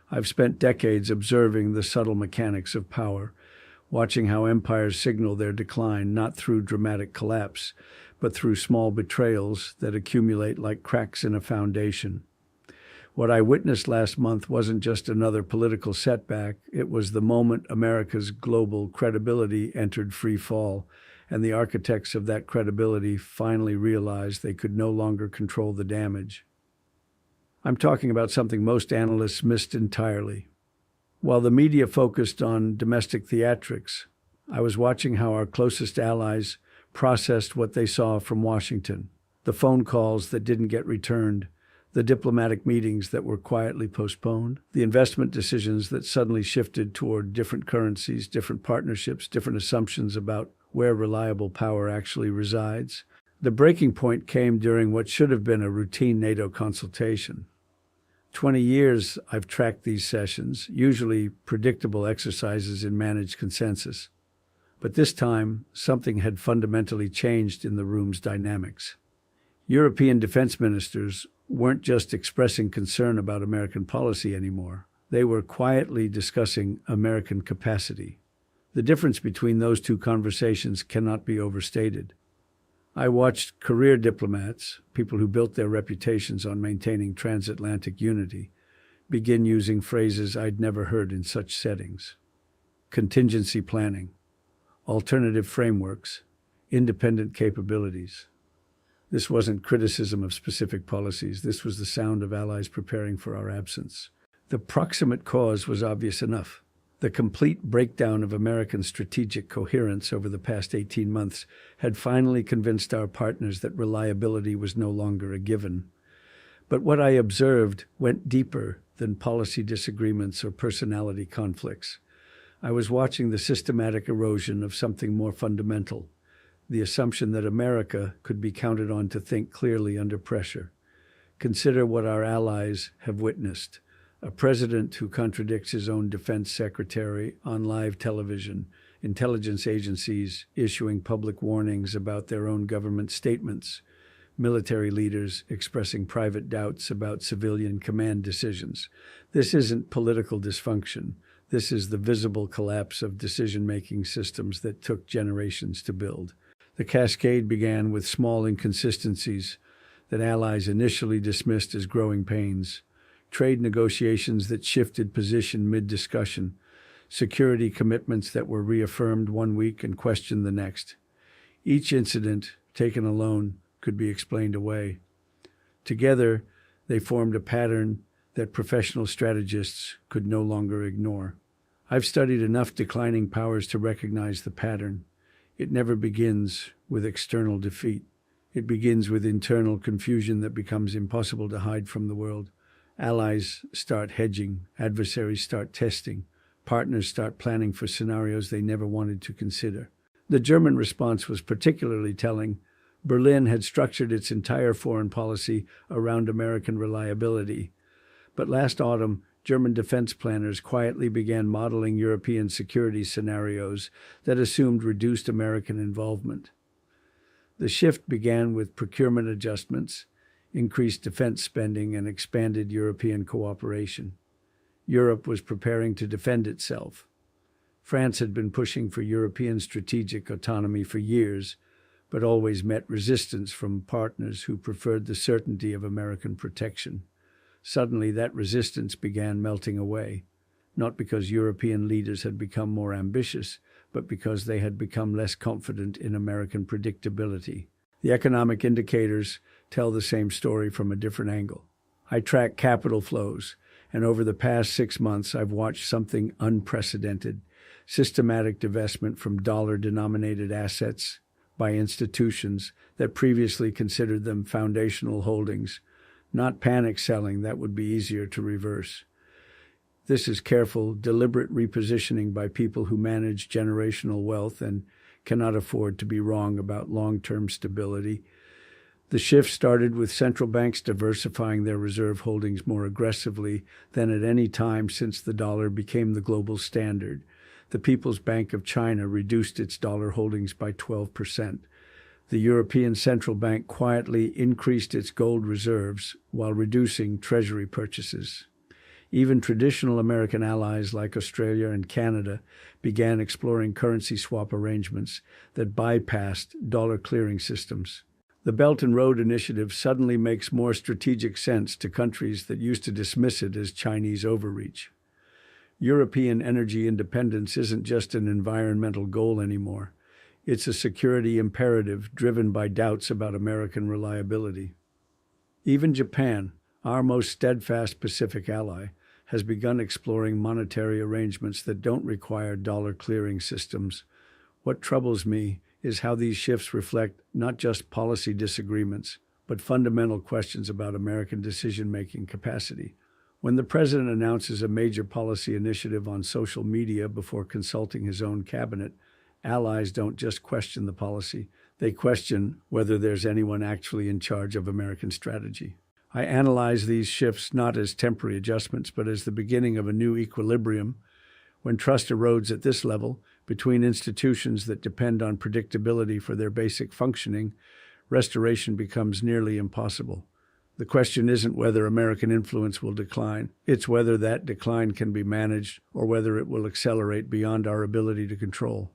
I've spent decades observing the subtle mechanics of power, watching how empires signal their decline not through dramatic collapse, but through small betrayals that accumulate like cracks in a foundation. What I witnessed last month wasn't just another political setback, it was the moment America's global credibility entered free fall, and the architects of that credibility finally realized they could no longer control the damage. I'm talking about something most analysts missed entirely. While the media focused on domestic theatrics, I was watching how our closest allies processed what they saw from Washington. The phone calls that didn't get returned, the diplomatic meetings that were quietly postponed, the investment decisions that suddenly shifted toward different currencies, different partnerships, different assumptions about where reliable power actually resides. The breaking point came during what should have been a routine NATO consultation. 20 years I've tracked these sessions, usually predictable exercises in managed consensus. But this time, something had fundamentally changed in the room's dynamics. European defense ministers weren't just expressing concern about American policy anymore. They were quietly discussing American capacity. The difference between those two conversations cannot be overstated. I watched career diplomats, people who built their reputations on maintaining transatlantic unity, begin using phrases I'd never heard in such settings. Contingency planning, alternative frameworks, independent capabilities. This wasn't criticism of specific policies. This was the sound of allies preparing for our absence. The proximate cause was obvious enough. The complete breakdown of American strategic coherence over the past 18 months had finally convinced our partners that reliability was no longer a given. But what I observed went deeper than policy disagreements or personality conflicts. I was watching the systematic erosion of something more fundamental, the assumption that America could be counted on to think clearly under pressure. Consider what our allies have witnessed. A president who contradicts his own defense secretary on live television, intelligence agencies issuing public warnings about their own government statements, military leaders expressing private doubts about civilian command decisions. This isn't political dysfunction. This is the visible collapse of decision-making systems that took generations to build. The cascade began with small inconsistencies that allies initially dismissed as growing pains, trade negotiations that shifted position mid-discussion, security commitments that were reaffirmed one week and questioned the next. Each incident, taken alone, could be explained away. Together, they formed a pattern that professional strategists could no longer ignore. I've studied enough declining powers to recognize the pattern. It never begins with external defeat. It begins with internal confusion that becomes impossible to hide from the world. Allies start hedging, adversaries start testing, partners start planning for scenarios they never wanted to consider. The German response was particularly telling. Berlin had structured its entire foreign policy around American reliability. But last autumn, German defense planners quietly began modeling European security scenarios that assumed reduced American involvement. The shift began with procurement adjustments, increased defense spending, and expanded European cooperation. Europe was preparing to defend itself. France had been pushing for European strategic autonomy for years, but always met resistance from partners who preferred the certainty of American protection. Suddenly, that resistance began melting away, not because European leaders had become more ambitious, but because they had become less confident in American predictability. The economic indicators tell the same story from a different angle. I track capital flows, and over the past 6 months, I've watched something unprecedented: systematic divestment from dollar-denominated assets by institutions that previously considered them foundational holdings. Not panic selling, that would be easier to reverse. This is careful, deliberate repositioning by people who manage generational wealth and cannot afford to be wrong about long-term stability. The shift started with central banks diversifying their reserve holdings more aggressively than at any time since the dollar became the global standard. The People's Bank of China reduced its dollar holdings by 12%. The European Central Bank quietly increased its gold reserves while reducing treasury purchases. Even traditional American allies like Australia and Canada began exploring currency swap arrangements that bypassed dollar clearing systems. The Belt and Road Initiative suddenly makes more strategic sense to countries that used to dismiss it as Chinese overreach. European energy independence isn't just an environmental goal anymore. It's a security imperative driven by doubts about American reliability. Even Japan, our most steadfast Pacific ally, has begun exploring monetary arrangements that don't require dollar clearing systems. What troubles me is how these shifts reflect not just policy disagreements, but fundamental questions about American decision-making capacity. When the president announces a major policy initiative on social media before consulting his own cabinet, allies don't just question the policy, they question whether there's anyone actually in charge of American strategy. I analyze these shifts not as temporary adjustments, but as the beginning of a new equilibrium. When trust erodes at this level, between institutions that depend on predictability for their basic functioning, restoration becomes nearly impossible. The question isn't whether American influence will decline, it's whether that decline can be managed or whether it will accelerate beyond our ability to control.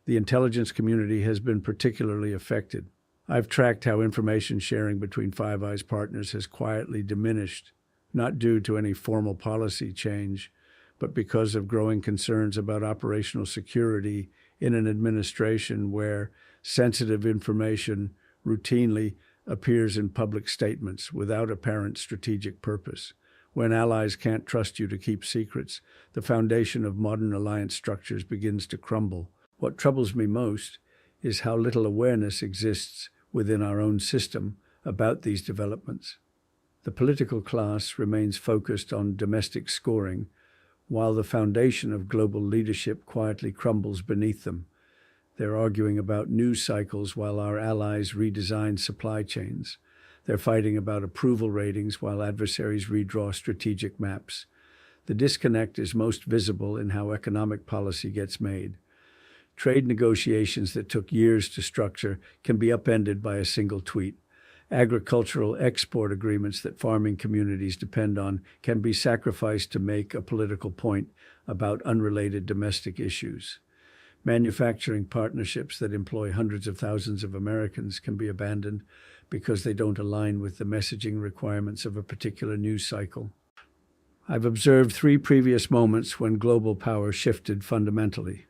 The intelligence community has been particularly affected. I've tracked how information sharing between Five Eyes partners has quietly diminished, not due to any formal policy change, but because of growing concerns about operational security in an administration where sensitive information routinely appears in public statements without apparent strategic purpose. When allies can't trust you to keep secrets, the foundation of modern alliance structures begins to crumble. What troubles me most is how little awareness exists within our own system about these developments. The political class remains focused on domestic scoring, while the foundation of global leadership quietly crumbles beneath them. They're arguing about news cycles while our allies redesign supply chains. They're fighting about approval ratings while adversaries redraw strategic maps. The disconnect is most visible in how economic policy gets made. Trade negotiations that took years to structure can be upended by a single tweet. Agricultural export agreements that farming communities depend on can be sacrificed to make a political point about unrelated domestic issues. Manufacturing partnerships that employ hundreds of thousands of Americans can be abandoned because they don't align with the messaging requirements of a particular news cycle. I've observed 3 previous moments when global power shifted fundamentally.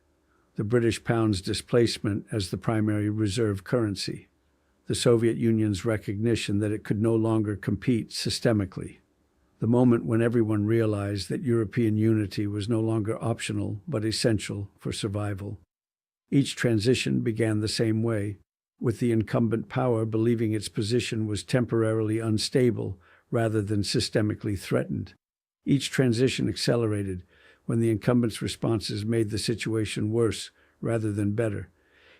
The British pound's displacement as the primary reserve currency, the Soviet Union's recognition that it could no longer compete systemically, the moment when everyone realized that European unity was no longer optional but essential for survival. Each transition began the same way, with the incumbent power believing its position was temporarily unstable rather than systemically threatened. Each transition accelerated when the incumbent's responses made the situation worse rather than better.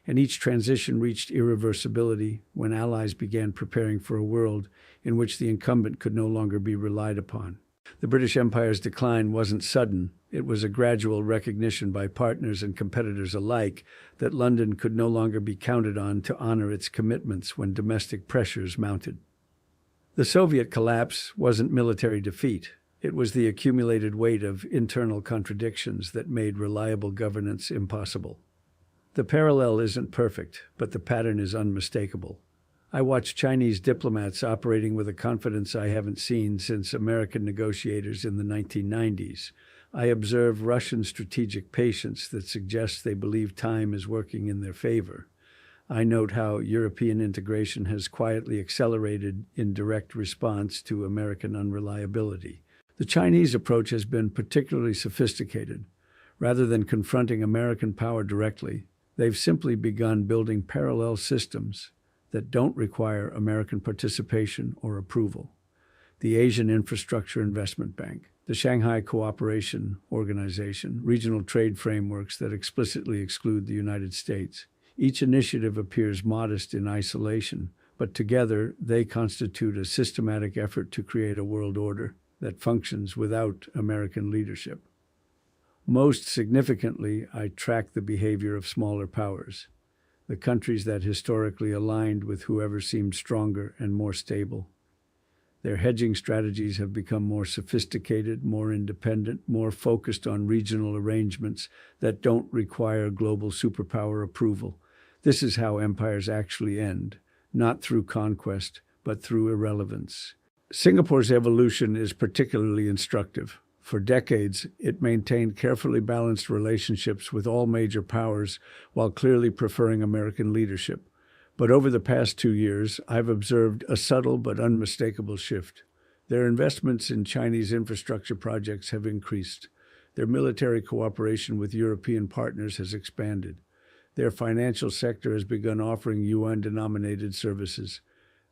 And each transition reached irreversibility when allies began preparing for a world in which the incumbent could no longer be relied upon. The British Empire's decline wasn't sudden. It was a gradual recognition by partners and competitors alike that London could no longer be counted on to honor its commitments when domestic pressures mounted. The Soviet collapse wasn't military defeat. It was the accumulated weight of internal contradictions that made reliable governance impossible. The parallel isn't perfect, but the pattern is unmistakable. I watch Chinese diplomats operating with a confidence I haven't seen since American negotiators in the 1990s. I observe Russian strategic patience that suggests they believe time is working in their favor. I note how European integration has quietly accelerated in direct response to American unreliability. The Chinese approach has been particularly sophisticated. Rather than confronting American power directly, they've simply begun building parallel systems that don't require American participation or approval. The Asian Infrastructure Investment Bank, the Shanghai Cooperation Organization, regional trade frameworks that explicitly exclude the United States. Each initiative appears modest in isolation, but together they constitute a systematic effort to create a world order that functions without American leadership. Most significantly, I track the behavior of smaller powers, the countries that historically aligned with whoever seemed stronger and more stable. Their hedging strategies have become more sophisticated, more independent, more focused on regional arrangements that don't require global superpower approval. This is how empires actually end, not through conquest, but through irrelevance. Singapore's evolution is particularly instructive. For decades, it maintained carefully balanced relationships with all major powers while clearly preferring American leadership. But over the past 2 years, I've observed a subtle but unmistakable shift. Their investments in Chinese infrastructure projects have increased. Their military cooperation with European partners has expanded. Their financial sector has begun offering yuan-denominated services.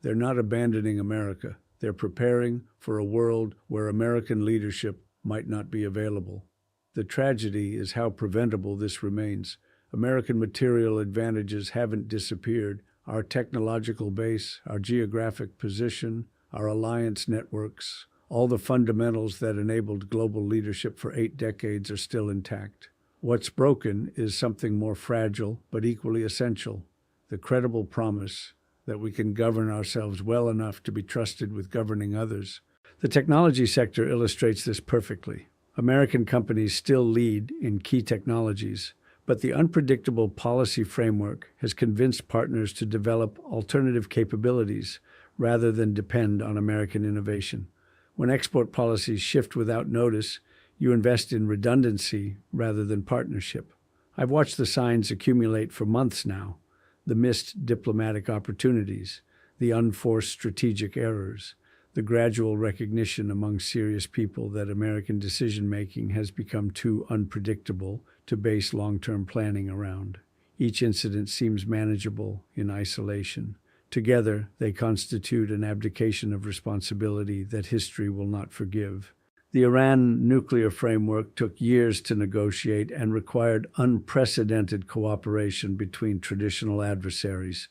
They're not abandoning America. They're preparing for a world where American leadership might not be available. The tragedy is how preventable this remains. American material advantages haven't disappeared. Our technological base, our geographic position, our alliance networks, all the fundamentals that enabled global leadership for 8 decades are still intact. What's broken is something more fragile but equally essential: the credible promise that we can govern ourselves well enough to be trusted with governing others. The technology sector illustrates this perfectly. American companies still lead in key technologies, but the unpredictable policy framework has convinced partners to develop alternative capabilities rather than depend on American innovation. When export policies shift without notice, you invest in redundancy rather than partnership. I've watched the signs accumulate for months now: the missed diplomatic opportunities, the unforced strategic errors, the gradual recognition among serious people that American decision-making has become too unpredictable to base long-term planning around. Each incident seems manageable in isolation. Together, they constitute an abdication of responsibility that history will not forgive. The Iran nuclear framework took years to negotiate and required unprecedented cooperation between traditional adversaries.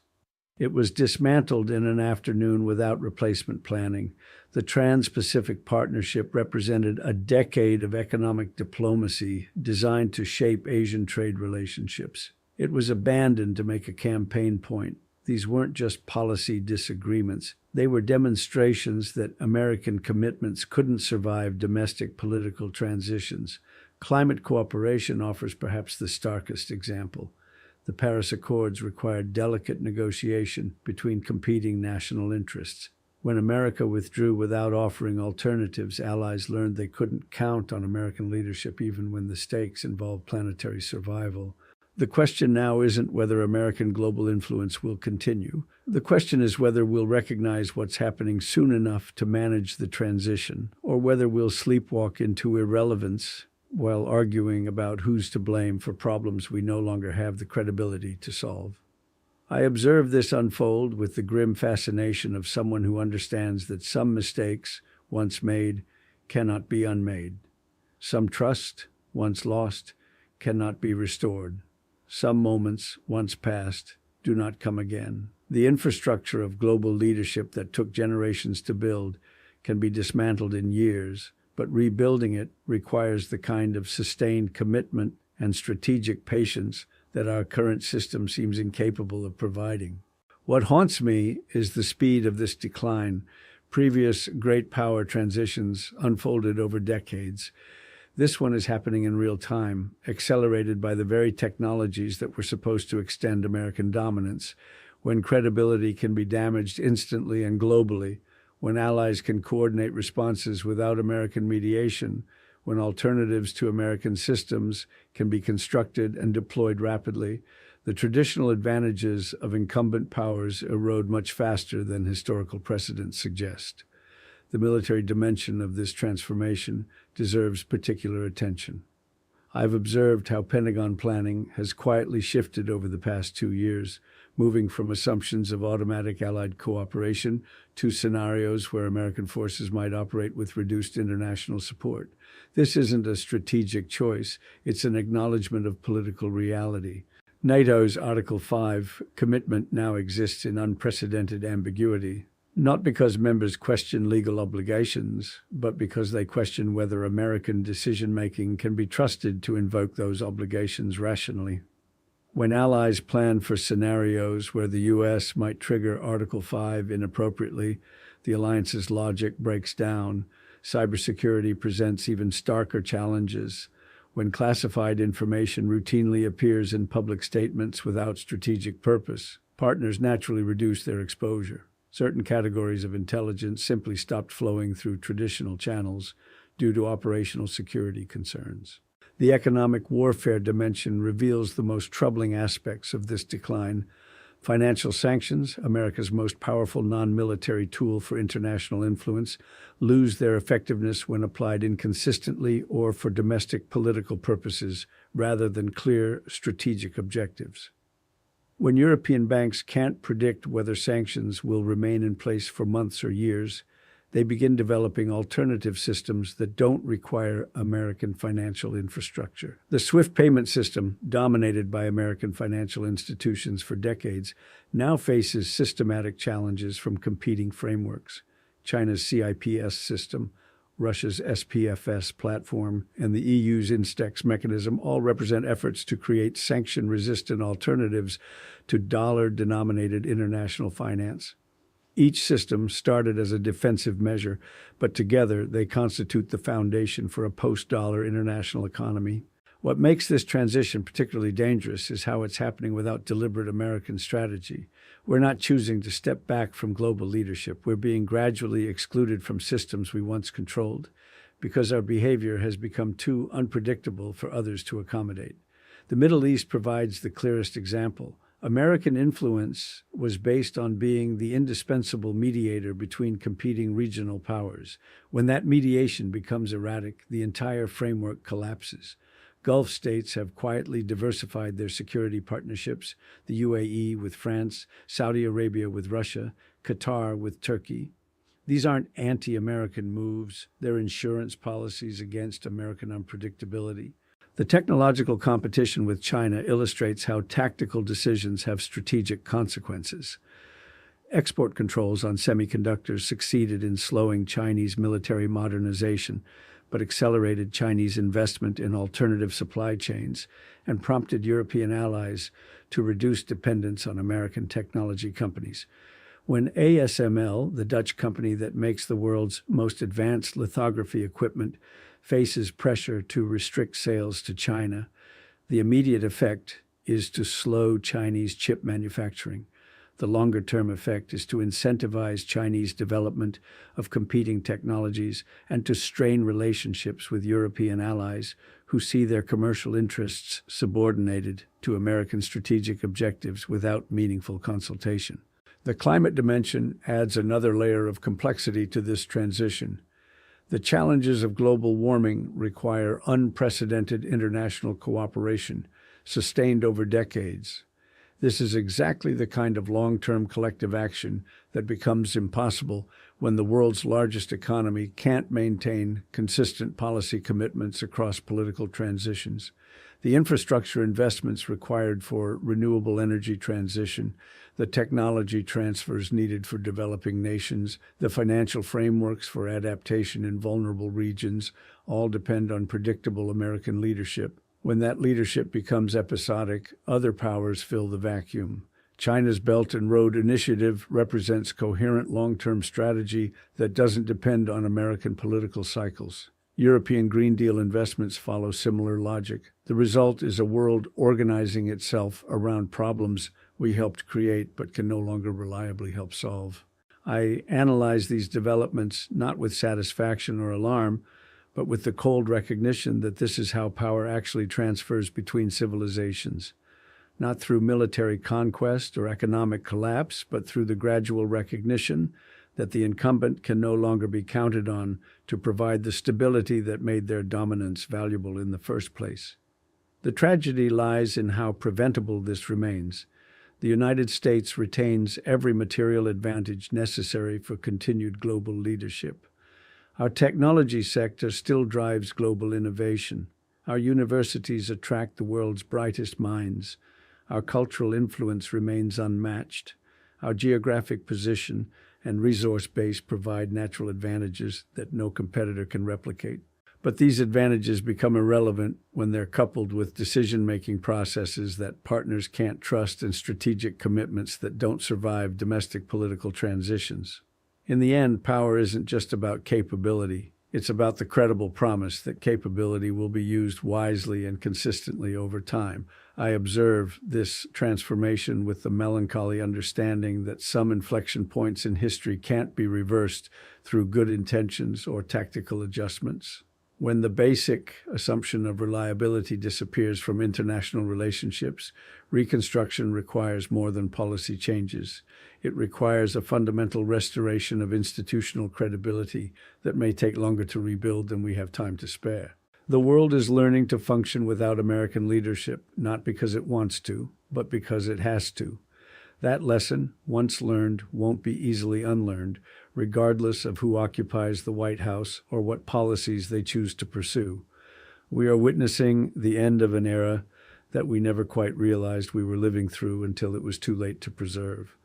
It was dismantled in an afternoon without replacement planning. The Trans-Pacific Partnership represented a decade of economic diplomacy designed to shape Asian trade relationships. It was abandoned to make a campaign point. These weren't just policy disagreements. They were demonstrations that American commitments couldn't survive domestic political transitions. Climate cooperation offers perhaps the starkest example. The Paris Accords required delicate negotiation between competing national interests. When America withdrew without offering alternatives, allies learned they couldn't count on American leadership even when the stakes involved planetary survival. The question now isn't whether American global influence will continue. The question is whether we'll recognize what's happening soon enough to manage the transition, or whether we'll sleepwalk into irrelevance while arguing about who's to blame for problems we no longer have the credibility to solve. I observe this unfold with the grim fascination of someone who understands that some mistakes, once made, cannot be unmade. Some trust, once lost, cannot be restored. Some moments, once past, do not come again. The infrastructure of global leadership that took generations to build can be dismantled in years, but rebuilding it requires the kind of sustained commitment and strategic patience that our current system seems incapable of providing. What haunts me is the speed of this decline. Previous great power transitions unfolded over decades. This one is happening in real time, accelerated by the very technologies that were supposed to extend American dominance. When credibility can be damaged instantly and globally, when allies can coordinate responses without American mediation, when alternatives to American systems can be constructed and deployed rapidly, the traditional advantages of incumbent powers erode much faster than historical precedents suggest. The military dimension of this transformation deserves particular attention. I've observed how Pentagon planning has quietly shifted over the past 2 years, moving from assumptions of automatic Allied cooperation to scenarios where American forces might operate with reduced international support. This isn't a strategic choice, it's an acknowledgement of political reality. NATO's Article 5 commitment now exists in unprecedented ambiguity, not because members question legal obligations, but because they question whether American decision-making can be trusted to invoke those obligations rationally. When allies plan for scenarios where the U.S. might trigger Article 5 inappropriately, the alliance's logic breaks down. Cybersecurity presents even starker challenges. When classified information routinely appears in public statements without strategic purpose, partners naturally reduce their exposure. Certain categories of intelligence simply stopped flowing through traditional channels due to operational security concerns. The economic warfare dimension reveals the most troubling aspects of this decline. Financial sanctions, America's most powerful non-military tool for international influence, lose their effectiveness when applied inconsistently or for domestic political purposes rather than clear strategic objectives. When European banks can't predict whether sanctions will remain in place for months or years, they begin developing alternative systems that don't require American financial infrastructure. The SWIFT payment system, dominated by American financial institutions for decades, now faces systematic challenges from competing frameworks. China's CIPS system, Russia's SPFS platform, and the EU's Instex mechanism all represent efforts to create sanction-resistant alternatives to dollar-denominated international finance. Each system started as a defensive measure, but together they constitute the foundation for a post-dollar international economy. What makes this transition particularly dangerous is how it's happening without deliberate American strategy. We're not choosing to step back from global leadership. We're being gradually excluded from systems we once controlled because our behavior has become too unpredictable for others to accommodate. The Middle East provides the clearest example. American influence was based on being the indispensable mediator between competing regional powers. When that mediation becomes erratic, the entire framework collapses. Gulf states have quietly diversified their security partnerships, the UAE with France, Saudi Arabia with Russia, Qatar with Turkey. These aren't anti-American moves, they're insurance policies against American unpredictability. The technological competition with China illustrates how tactical decisions have strategic consequences. Export controls on semiconductors succeeded in slowing Chinese military modernization, but accelerated Chinese investment in alternative supply chains and prompted European allies to reduce dependence on American technology companies. When ASML, the Dutch company that makes the world's most advanced lithography equipment, faces pressure to restrict sales to China, the immediate effect is to slow Chinese chip manufacturing. The longer-term effect is to incentivize Chinese development of competing technologies and to strain relationships with European allies who see their commercial interests subordinated to American strategic objectives without meaningful consultation. The climate dimension adds another layer of complexity to this transition. The challenges of global warming require unprecedented international cooperation, sustained over decades. This is exactly the kind of long-term collective action that becomes impossible when the world's largest economy can't maintain consistent policy commitments across political transitions. The infrastructure investments required for renewable energy transition, the technology transfers needed for developing nations, the financial frameworks for adaptation in vulnerable regions all depend on predictable American leadership. When that leadership becomes episodic, other powers fill the vacuum. China's Belt and Road Initiative represents coherent long-term strategy that doesn't depend on American political cycles. European Green Deal investments follow similar logic. The result is a world organizing itself around problems we helped create but can no longer reliably help solve. I analyze these developments not with satisfaction or alarm, but with the cold recognition that this is how power actually transfers between civilizations. Not through military conquest or economic collapse, but through the gradual recognition that the incumbent can no longer be counted on to provide the stability that made their dominance valuable in the first place. The tragedy lies in how preventable this remains. The United States retains every material advantage necessary for continued global leadership. Our technology sector still drives global innovation. Our universities attract the world's brightest minds. Our cultural influence remains unmatched. Our geographic position and resource base provide natural advantages that no competitor can replicate. But these advantages become irrelevant when they're coupled with decision-making processes that partners can't trust and strategic commitments that don't survive domestic political transitions. In the end, power isn't just about capability. It's about the credible promise that capability will be used wisely and consistently over time. I observe this transformation with the melancholy understanding that some inflection points in history can't be reversed through good intentions or tactical adjustments. When the basic assumption of reliability disappears from international relationships, reconstruction requires more than policy changes. It requires a fundamental restoration of institutional credibility that may take longer to rebuild than we have time to spare. The world is learning to function without American leadership, not because it wants to, but because it has to. That lesson, once learned, won't be easily unlearned, regardless of who occupies the White House or what policies they choose to pursue. We are witnessing the end of an era that we never quite realized we were living through until it was too late to preserve.